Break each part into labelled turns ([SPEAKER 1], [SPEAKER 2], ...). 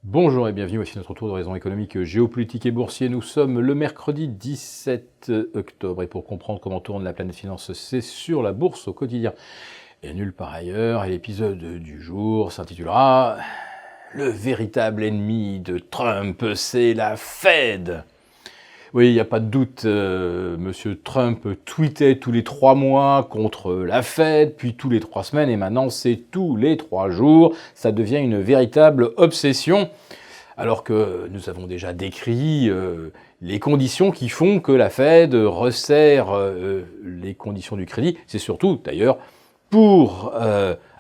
[SPEAKER 1] Bonjour et bienvenue, voici notre tour d'horizon économique, géopolitique et boursier. Nous sommes le mercredi 17 octobre et pour comprendre comment tourne la planète finance, c'est sur la bourse au quotidien et nulle part ailleurs. Et l'épisode du jour s'intitulera « Le véritable ennemi de Trump, c'est la Fed ». Oui, il n'y a pas de doute, Monsieur Trump tweetait tous les 3 mois contre la Fed, puis tous les 3 semaines, et maintenant c'est tous les 3 jours. Ça devient une véritable obsession, alors que nous avons déjà décrit les conditions qui font que la Fed resserre les conditions du crédit. C'est surtout, d'ailleurs, pour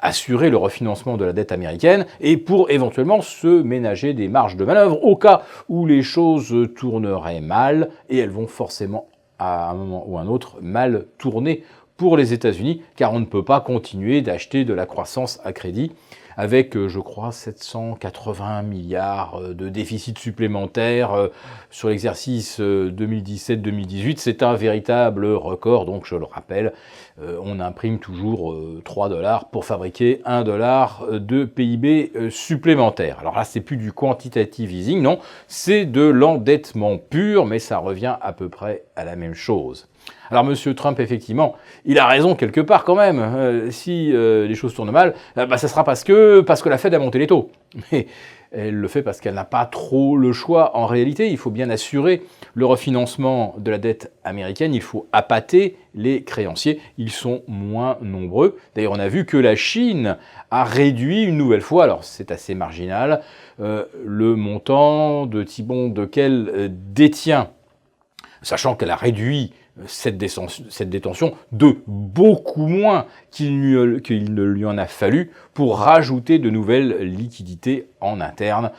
[SPEAKER 1] assurer le refinancement de la dette américaine et pour éventuellement se ménager des marges de manœuvre au cas où les choses tourneraient mal, et elles vont forcément à un moment ou un autre mal tourner pour les États-Unis, car on ne peut pas continuer d'acheter de la croissance à crédit avec, je crois, 780 milliards de déficit supplémentaire sur l'exercice 2017-2018. C'est un véritable record, donc je le rappelle, on imprime toujours 3 $ pour fabriquer 1 $ de PIB supplémentaire. Alors là, c'est plus du quantitative easing, non, c'est de l'endettement pur, mais ça revient à peu près à la même chose. Alors Monsieur Trump, effectivement, il a raison quelque part quand même. Si les choses tournent mal, ça sera parce que la Fed a monté les taux. Mais elle le fait parce qu'elle n'a pas trop le choix. En réalité, il faut bien assurer le refinancement de la dette américaine. Il faut appâter les créanciers. Ils sont moins nombreux. D'ailleurs, on a vu que la Chine a réduit une nouvelle fois, alors c'est assez marginal, le montant de T-bond qu'elle détient, sachant qu'elle a réduit cette détention de beaucoup moins qu'il ne lui en a fallu pour rajouter de nouvelles liquidités en interne.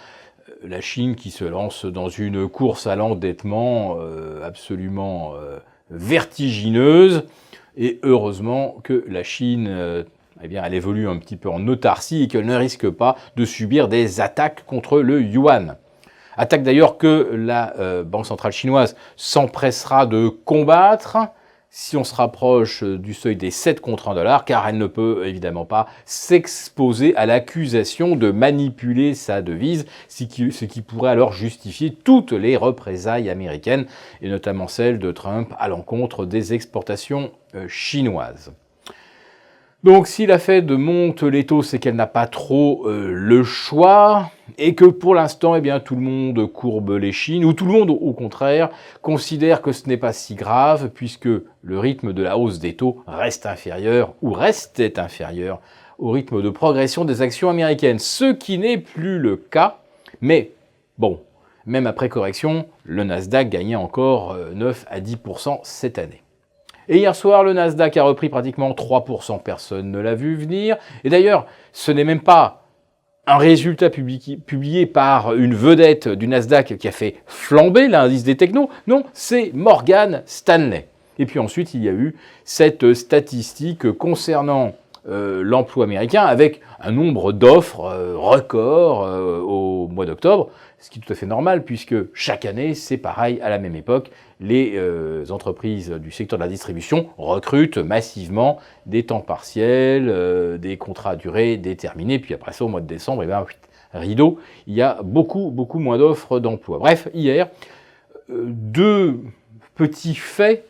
[SPEAKER 1] La Chine qui se lance dans une course à l'endettement absolument vertigineuse, et heureusement que la Chine elle évolue un petit peu en autarcie et qu'elle ne risque pas de subir des attaques contre le yuan. Attaque d'ailleurs que la Banque centrale chinoise s'empressera de combattre si on se rapproche du seuil des 7 contre 1 $, car elle ne peut évidemment pas s'exposer à l'accusation de manipuler sa devise, ce qui pourrait alors justifier toutes les représailles américaines, et notamment celles de Trump à l'encontre des exportations chinoises. Donc si la Fed monte les taux, c'est qu'elle n'a pas trop le choix, et que pour l'instant, tout le monde courbe les chines, ou tout le monde, au contraire, considère que ce n'est pas si grave, puisque le rythme de la hausse des taux reste inférieur, ou restait inférieur, au rythme de progression des actions américaines, ce qui n'est plus le cas. Mais bon, même après correction, le Nasdaq gagnait encore 9 à 10% cette année. Et hier soir, le Nasdaq a repris pratiquement 3%, personne ne l'a vu venir. Et d'ailleurs, ce n'est même pas un résultat publié par une vedette du Nasdaq qui a fait flamber l'indice des technos. Non, c'est Morgan Stanley. Et puis ensuite, il y a eu cette statistique concernant l'emploi américain avec un nombre d'offres record au mois d'octobre, ce qui est tout à fait normal puisque chaque année, c'est pareil à la même époque. Les entreprises du secteur de la distribution recrutent massivement des temps partiels, des contrats à durée déterminée, puis après ça, au mois de décembre, rideau, il y a beaucoup moins d'offres d'emploi. Bref, hier, 2 petits faits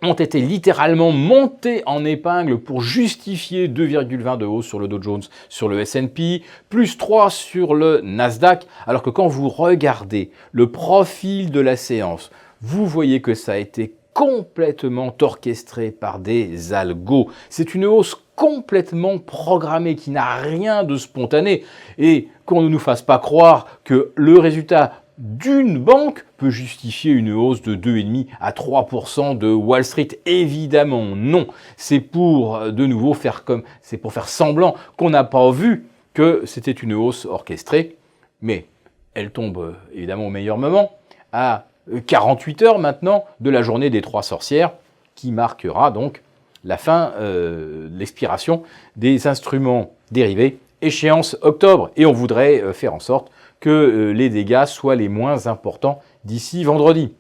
[SPEAKER 1] ont été littéralement montés en épingle pour justifier 2,20 de hausse sur le Dow Jones, sur le S&P, plus 3 sur le Nasdaq, alors que quand vous regardez le profil de la séance, vous voyez que ça a été complètement orchestré par des algos. C'est une hausse complètement programmée qui n'a rien de spontané, et qu'on ne nous fasse pas croire que le résultat d'une banque peut justifier une hausse de 2,5 à 3% de Wall Street. Évidemment non, c'est pour de nouveau c'est pour faire semblant qu'on n'a pas vu que c'était une hausse orchestrée, mais elle tombe évidemment au meilleur moment, à 48 heures maintenant de la journée des 3 sorcières, qui marquera donc la fin, l'expiration des instruments dérivés, échéance octobre, et on voudrait faire en sorte que les dégâts soient les moins importants d'ici vendredi.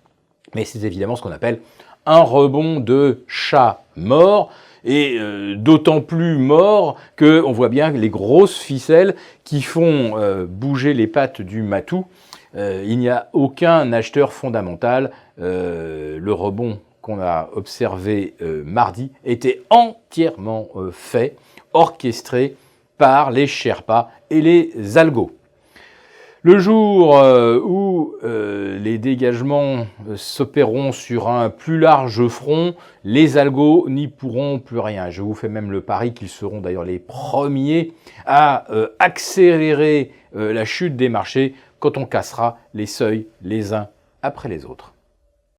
[SPEAKER 1] Mais c'est évidemment ce qu'on appelle un rebond de chat mort. et d'autant plus mort qu'on voit bien les grosses ficelles qui font bouger les pattes du matou. Il n'y a aucun acheteur fondamental. Le rebond qu'on a observé mardi était entièrement fait, orchestré par les Sherpas et les algos. Le jour où les dégagements s'opéreront sur un plus large front, les algos n'y pourront plus rien. Je vous fais même le pari qu'ils seront d'ailleurs les premiers à accélérer la chute des marchés quand on cassera les seuils les uns après les autres.